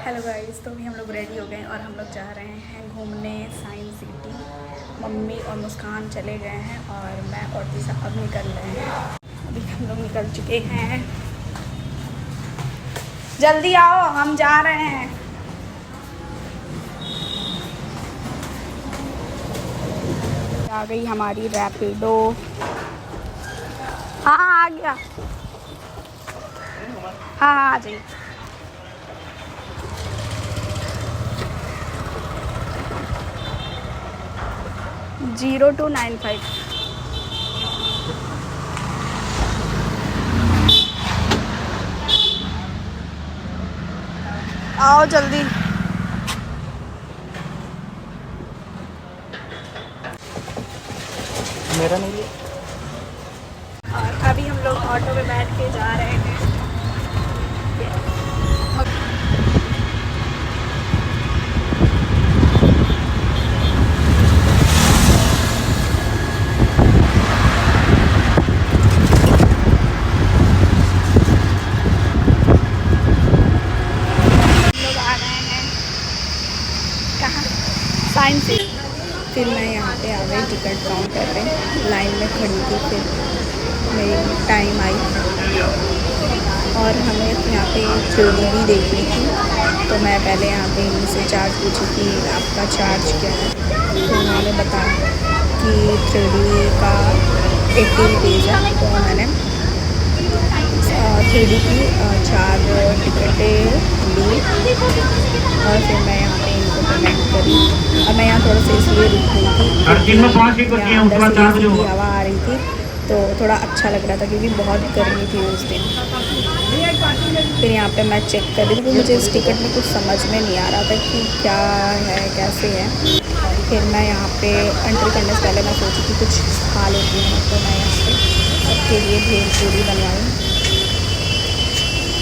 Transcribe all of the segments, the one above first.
Hello guys, तो अभी हम लोग रेडी हो गए और हम लोग जा रहे हैं घूमने साइंस सिटी। मम्मी और मुस्कान चले गए हैं और मैं और दिशा अब निकल रहे हैं। अभी हम लोग निकल चुके हैं। जल्दी आओ, हम जा रहे हैं। आ गई हमारी रैपिडो। हाँ आ गया। हाँ आ जाइए। 0295। आओ जल्दी। मेरा नहीं है। और अभी हम लोग ऑटो में बैठ के जा रहे हैं। Science city. फिर मैं यहाँ पे आ गई टिकट काउंटर पे, लाइन में खड़ी थी। फिर मेरी टाइम आई और हमें यहाँ पे 3D भी देखनी थी। तो मैं पहले यहाँ पे इनसे चार्ज पूछी कि आपका चार्ज क्या है। तो उन्होंने बताया कि 3D का 80 रुपीज़ है। तो मैंने 3D की 4 टिकटें ली और फिर मैं यहाँ पे इनको पेमेंट करी। और मैं यहाँ थोड़ा सा इसलिए रुक गई थी क्योंकि अंदर से AC की हवा आ रही थी, तो थोड़ा अच्छा लग रहा था क्योंकि बहुत गर्मी थी उस दिन। फिर यहाँ पे मैं चेक कर रही थी, मुझे इस टिकट में कुछ समझ में नहीं आ रहा था कि क्या है कैसे है। फिर मैं यहाँ पे एंट्री करने से पहले मैं सोची कि कुछ खा लेती हूँ। तो मैं यहाँ पे सबके लिए भेलपूरी बनवाई।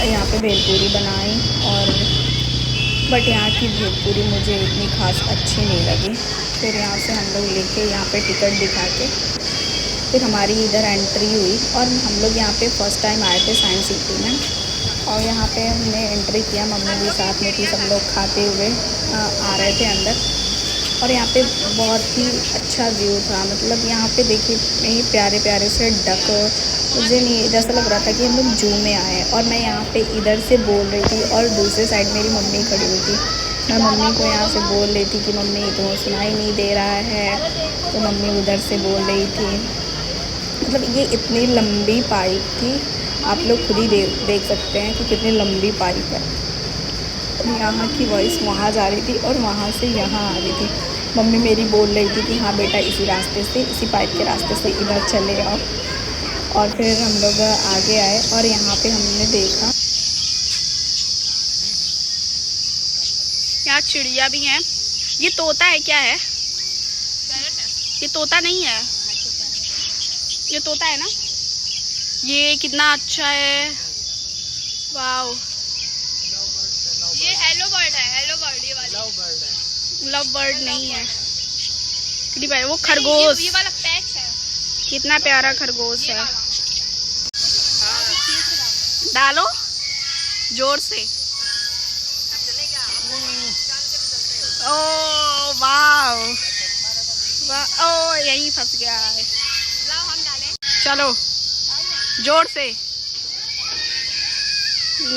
यहाँ पे भेलपूरी बनाई और बट यहाँ की भेलपूरी मुझे इतनी खास अच्छी नहीं लगी। फिर यहाँ से हम लोग लेके यहाँ पे टिकट दिखा के फिर हमारी इधर एंट्री हुई। और हम लोग यहाँ पे फर्स्ट टाइम आए थे साइंस सिटी में। और यहाँ पे हमने एंट्री किया, मम्मी भी साथ में थी, सब लोग खाते हुए आ रहे थे अंदर। और यहाँ पे बहुत ही अच्छा व्यू था। मतलब यहाँ पे देखिए इतने प्यारे प्यारे से डक, मुझे नहीं जैसा लग रहा था कि हम लोग जू में आए हैं। और मैं यहाँ पे इधर से बोल रही थी और दूसरे साइड मेरी मम्मी खड़ी हुई थी। मैं मम्मी को यहाँ से बोल रही थी कि मम्मी तो सुनाई नहीं दे रहा है, तो मम्मी उधर से बोल रही थी। मतलब ये इतनी लंबी पाइप थी, आप लोग खुद ही देख सकते हैं कि कितनी लंबी पाइप है। यहाँ की वॉइस वहाँ जा रही थी और वहाँ से यहाँ आ रही थी। मम्मी मेरी बोल रही थी कि हाँ बेटा इसी रास्ते से, इसी पाइप के रास्ते से इधर चले आओ। और फिर हम लोग आगे आए और यहाँ पे हमने देखा यहाँ चिड़िया भी हैं। ये तोता है क्या है? ये तोता नहीं है, ये तोता है ना। ये कितना अच्छा है, वाओ। ये हेलो बर्ड है, हेलो बर्ड। ये वाला लव बर्ड नहीं है, कितनी प्यारी वो खरगोश। ये वाला पैच है, कितना प्यारा खरगोश है। डालो जोर से। ओ वाह, ओ यहीं फंस गया है। लाओ हम डालें। चलो जोर से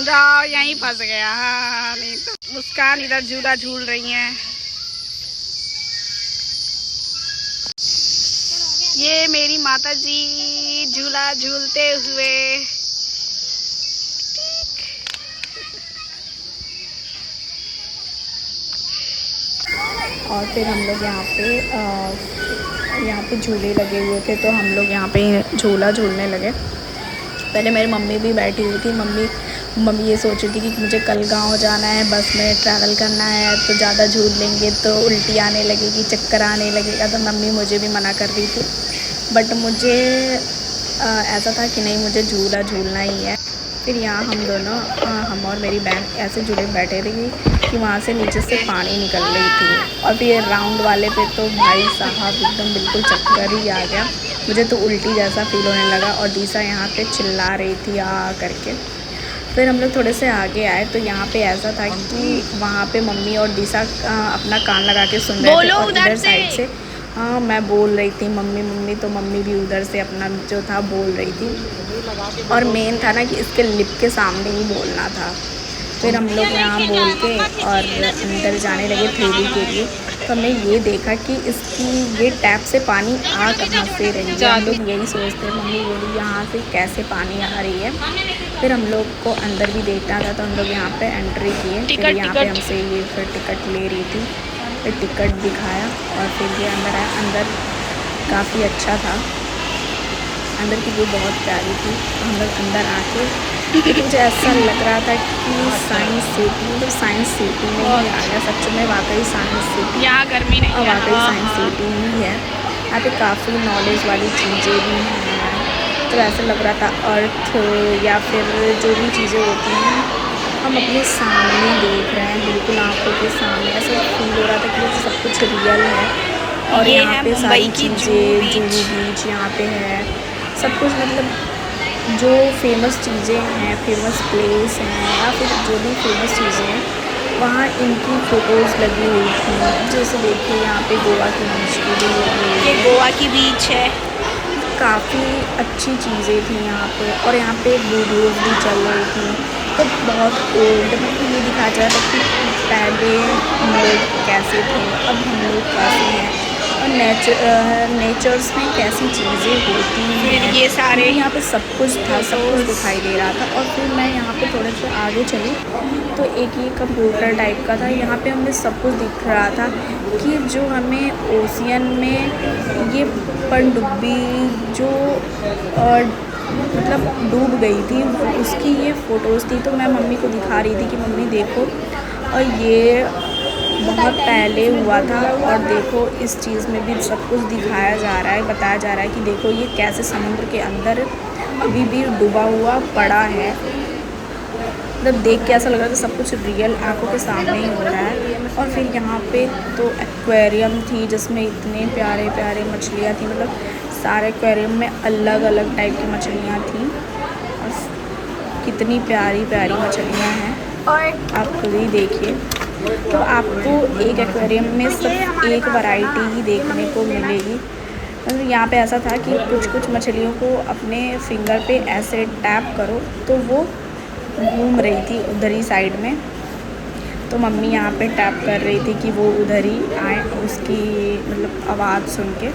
जाओ, यहीं फंस गया। हाँ नहीं तो। मुस्कान इधर झूला झूल रही हैं। ये मेरी माता जी झूला झूलते हुए। और फिर हम लोग यहाँ पे झूले लगे हुए थे, तो हम लोग यहाँ पे झूला झूलने लगे। पहले मेरी मम्मी भी बैठी हुई थी। मम्मी ये सोच रही थी कि मुझे कल गांव जाना है, बस में ट्रैवल करना है, तो ज़्यादा झूल लेंगे तो उल्टी आने लगेगी, चक्कर आने लगेगा। तो मम्मी मुझे भी मना कर रही थी, बट मुझे ऐसा था कि नहीं, मुझे झूला झूलना ही है। फिर यहाँ हम दोनों हम और मेरी बहन ऐसे झूले बैठे थे कि वहाँ से नीचे से पानी निकल रही थी। और फिर राउंड वाले पे तो भाई साहब एकदम बिल्कुल चक्कर ही आ गया, मुझे तो उल्टी जैसा फील होने लगा। और दिशा यहाँ पे चिल्ला रही थी आ करके। फिर हम लोग थोड़े से आगे आए तो यहाँ पे ऐसा था कि वहाँ पे मम्मी और दिशा अपना कान लगा के सुन रहे थे और इधर साइड से हाँ मैं बोल रही थी मम्मी मम्मी, तो मम्मी भी उधर से अपना जो था बोल रही थी। और मेन था ना कि इसके लिप के सामने ही बोलना था। फिर हम लोग यहाँ बोल के और अंदर जाने लगे थ्योरी के लिए। तो हमने ये देखा कि इसकी ये टैप से पानी आ कहाँ से रही है। हम लोग यही सोचते हैं, मम्मी बोली यहाँ से कैसे पानी आ रही है। फिर हम लोग को अंदर भी देखना था तो हम लोग यहाँ पे एंट्री किए। फिर यहाँ पे हमसे ये फिर टिकट ले रही थी, फिर टिकट दिखाया और फिर ये अंदर आया। अंदर काफ़ी अच्छा था, अंदर की व्यू बहुत प्यारी थी। तो हम लोग अंदर आके मुझे ऐसा लग रहा था कि साइंस सिटी, मतलब साइंस सिटी में ही आ गया सच में। वाकई साइंस सिटी, यहाँ गर्मी नहीं है, वाकई साइंस सिटी ही है। यहाँ पे काफ़ी नॉलेज वाली चीज़ें भी हैं। तो ऐसा लग रहा था अर्थ या फिर जो भी चीज़ें होती हैं हम अपने सामने देख रहे हैं, बिल्कुल आंखों के सामने। ऐसा फील हो रहा था कि सब कुछ रियल है। और यहाँ पे सारी चीज़ें, जूहू बीच यहाँ पे है, सब कुछ मतलब जो फेमस चीज़ें हैं, फेमस प्लेस हैं या फिर जो भी फेमस चीज़ें हैं वहाँ इनकी फ़ोटोज़ लगी हुई थी। जैसे देखिए यहाँ पे गोवा की बीच की भी लगी हुई है, ये गोवा की बीच है। काफ़ी अच्छी चीज़ें थी यहाँ पे। और यहाँ पे वीडियोज़ भी चल रही थी। तो बहुत ओल्ड, मतलब ये दिखाया जा रहा था कि पहले हम लोग कैसे थे, अब हम लोग कैसे हैं और नेचर्स में कैसी चीज़ें होती हैं। ये सारे यहाँ पे सब कुछ था, सब कुछ दिखाई दे रहा था। और फिर मैं यहाँ पे थोड़े से आगे चली तो एक ये कंप्यूटर टाइप का था। यहाँ पे हमें सब कुछ दिख रहा था कि जो हमें ओशियन में ये पनडुब्बी जो मतलब डूब गई थी उसकी ये फ़ोटोज़ थी। तो मैं मम्मी को दिखा रही थी कि मम्मी देखो, और ये बहुत पहले हुआ था। और देखो इस चीज़ में भी सब कुछ दिखाया जा रहा है, बताया जा रहा है कि देखो ये कैसे समुद्र के अंदर अभी भी डूबा हुआ पड़ा है। मतलब देख के ऐसा लग रहा था सब कुछ रियल आंखों के सामने ही हो रहा है। और फिर यहाँ पे तो एक्वेरियम थी जिसमें इतने प्यारे प्यारे मछलियाँ थी। मतलब सारे एक्वेरियम में अलग अलग टाइप की मछलियाँ थी और कितनी प्यारी प्यारी मछलियाँ हैं, आप खुद ही देखिए। तो आपको एक एक्वेरियम में सिर्फ एक वैरायटी ही देखने को मिलेगी। मतलब यहाँ पे ऐसा था कि कुछ कुछ मछलियों को अपने फिंगर पे ऐसे टैप करो तो वो घूम रही थी उधर ही साइड में। तो मम्मी यहाँ पे टैप कर रही थी कि वो उधर ही आए, उसकी मतलब आवाज़ सुन के।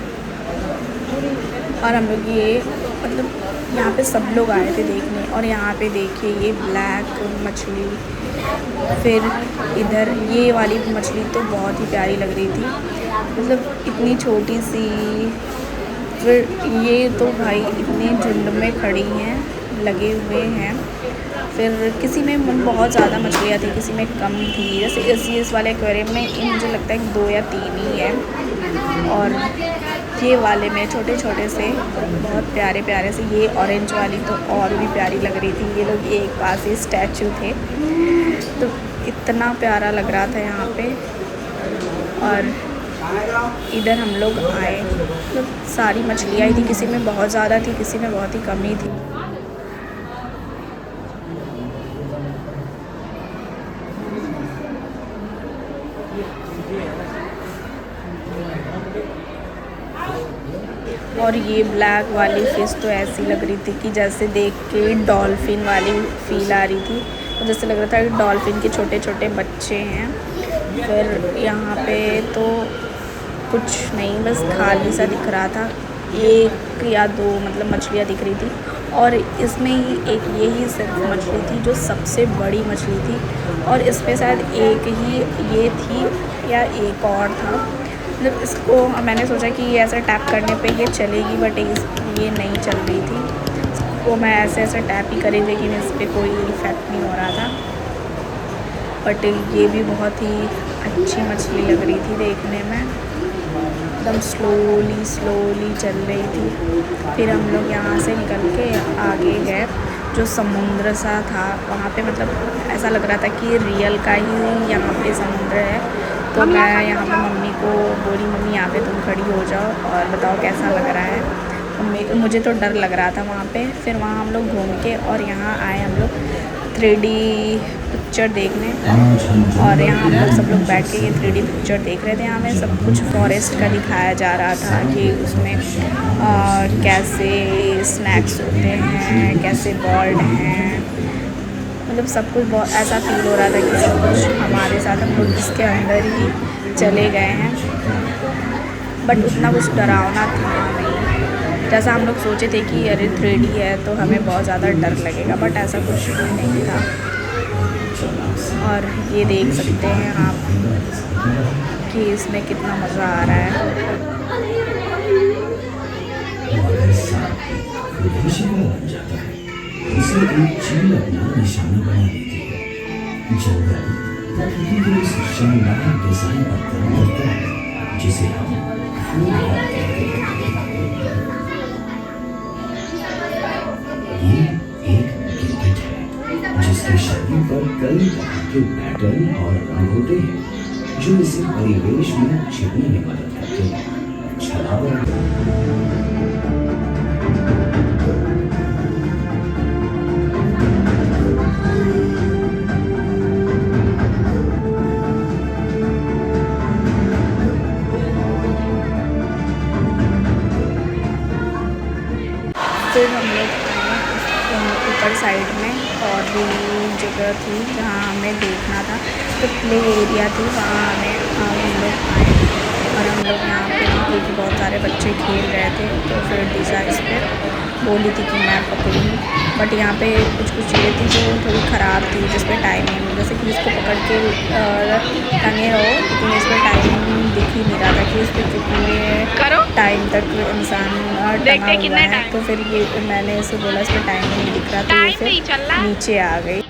और हम लोग ये मतलब यहाँ पे सब लोग आए थे देखने। और यहाँ पे देखिए ये ब्लैक मछली, फिर इधर ये वाली मछली तो बहुत ही प्यारी लग रही थी, मतलब इतनी छोटी सी। फिर ये तो भाई इतने झुंड में खड़ी हैं, लगे हुए हैं। फिर किसी में बहुत ज़्यादा मछलियाँ थी, किसी में कम थी। जैसे इस वाले एक्वेरियम में मुझे लगता है कि 2 या 3 ही है। और ये वाले में छोटे छोटे से बहुत प्यारे प्यारे से, ये ऑरेंज वाली तो और भी प्यारी लग रही थी। ये लोग एक पास ही स्टैचू थे, तो इतना प्यारा लग रहा था यहाँ पे। और इधर हम लोग आए, मतलब सारी मछलियाँ ही थी, किसी में बहुत ज़्यादा थी, किसी में बहुत ही कम ही थी। और ये ब्लैक वाली फ़िश तो ऐसी लग रही थी कि जैसे देख के डॉल्फिन वाली फ़ील आ रही थी। तो जैसे लग रहा था कि डॉल्फिन के छोटे छोटे बच्चे हैं। फिर यहाँ पे तो कुछ नहीं, बस खाली सा दिख रहा था। 1 या 2 मतलब मछलियाँ दिख रही थी। और इसमें ही एक यही सिर्फ मछली थी जो सबसे बड़ी मछली थी। और इसमें शायद एक ही ये थी या एक और था। मतलब इसको मैंने सोचा कि ऐसे टैप करने पे ये चलेगी, बट ये नहीं चल रही थी। इसको मैं ऐसे ऐसे टैप ही करी, लेकिन इस पर कोई इफ़ेक्ट नहीं हो रहा था। बट ये भी बहुत ही अच्छी मछली लग रही थी देखने में, एकदम स्लोली स्लोली चल रही थी। फिर हम लोग यहाँ से निकल के आगे गए, जो समुद्र सा था वहाँ पे, मतलब ऐसा लग रहा था कि रियल का ही यहाँ पे समुद्र है। तो मैं यहाँ पे मम्मी को बोली, मम्मी यहाँ पे तुम खड़ी हो जाओ और बताओ कैसा लग रहा है। मुझे तो डर लग रहा था वहाँ पे। फिर वहाँ हम लोग घूम के और यहाँ आए हम लोग 3D पिक्चर देखने, और यहाँ हम लोग सब लोग बैठ के ये 3D पिक्चर देख रहे थे। यहाँ हमें सब कुछ फॉरेस्ट का दिखाया जा रहा था कि उसमें कैसे स्नैक्स होते हैं, कैसे बर्ड हैं, मतलब सब कुछ बहुत ऐसा फील हो रहा था कि सब कुछ हमारे साथ, हम लोग इसके अंदर ही चले गए हैं। बट उतना कुछ डरावना था नहीं, जैसा हम लोग सोचे थे कि अरे 3D है तो हमें बहुत ज़्यादा डर लगेगा, बट ऐसा कुछ भी नहीं था। और ये देख सकते हैं आप कि इसमें कितना मज़ा आ रहा है। उसे एक चील अपना निशाना बना देती है। जंगल प्रकृति के इस शानदार डिजाइन पर काम करता है जिसे हम फूल कहते हैं। ये एक गिरगिट है जिसके शरीर पर कई तरह के पैटर्न और रंग होते हैं जो इसे परिवेश में छिपने में मदद करते हैं। छलावा फिर हम लोग आए ऊपर साइड में, और भी जगह थी जहाँ हमें देखना था, तो प्ले एरिया थी वहाँ हम लोग आए। और हम लोग यहाँ पे क्योंकि बहुत सारे बच्चे खेल रहे थे, तो फिर दिशा इस पर बोली थी कि मैं पकड़ूँ, बट यहाँ पे कुछ चीज़ें थी जो थोड़ी ख़राब थी जिस पर टाइमिंग, जैसे कि इसको पकड़ के टंगे रहो, लेकिन इस पर टाइमिंग दिख ही नहीं रहा था कि इस पर कितने टाइम तक इंसान टंगा हुआ है। तो फिर ये मैंने इसे बोला इस पर टाइम नहीं दिख रहा, तो ये फिर नीचे आ गई।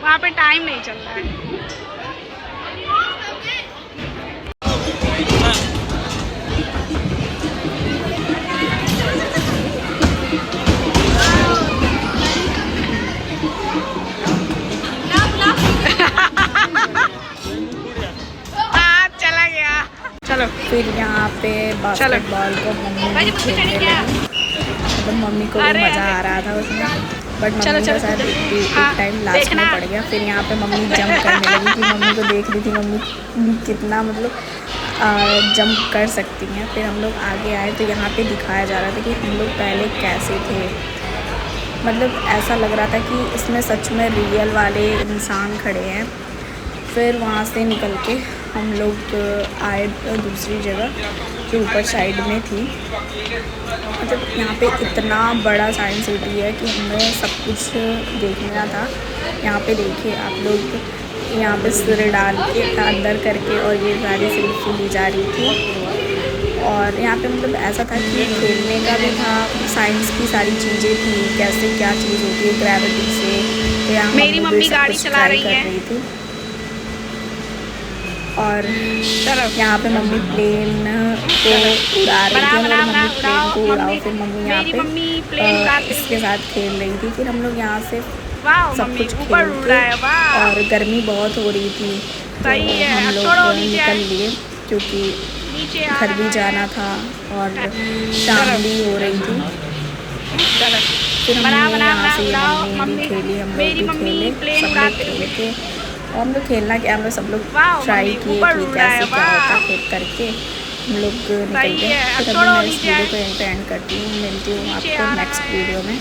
वहाँ पे टाइम नहीं चल रहा है। चला गया। चलो फिर यहाँ पे बास्केटबॉल को मम्मी खेलने लगी, मतलब मम्मी को भी मज़ा आ रहा था उसमें, बट मम्मी का शायद एक टाइम लास्ट में पड़ गया। फिर यहाँ पे मम्मी जंप करने लगी कि मम्मी को देख रही थी मम्मी कितना मतलब जंप कर सकती हैं। फिर हम लोग आगे आए तो यहाँ पे दिखाया जा रहा था कि हम लोग पहले कैसे थे, मतलब ऐसा लग रहा था कि इसमें सच में रियल वाले इंसान खड़े हैं। फिर वहाँ से निकल के हम लोग आए दूसरी जगह जो ऊपर साइड में थी। मतलब यहाँ पे इतना बड़ा साइंस सिटी है कि हमें सब कुछ देखना था। यहाँ पे देखिए आप लोग, यहाँ पे सिर डाल के अंदर करके और ये सारी सेल्फी ली जा रही थी। और यहाँ पे मतलब ऐसा था कि खेलने का भी था, साइंस की सारी चीज़ें थी, कैसे क्या चीज़ होती है ग्रेविटी से। तो यहाँ मेरी मम्मी गाड़ी चला रही है थी। और यहाँ पे मम्मी प्लेन को उड़ा रही थी, मम्मी प्लेन को उड़ाओ। फिर मम्मी यहाँ पे इसके साथ खेल रही थी। फिर हम लोग यहाँ से सब कुछ खेल के, और गर्मी बहुत हो रही थी तो हम लोग निकल लिए क्योंकि घर भी जाना था और शाम भी हो रही थी। फिर हमने यहाँ से मम्मी भी खेली, हम लोग भी खेले, सब लोग खेल के, और हम लोग खेलना क्या, हम लोग सब लोग ट्राई किए कि कैसे क्या होता है। फिर करके हम लोग निकल गए। फिर अभी मैं इस वीडियो को एंड करती हूँ, मिलती हूँ आपको नेक्स्ट वीडियो में।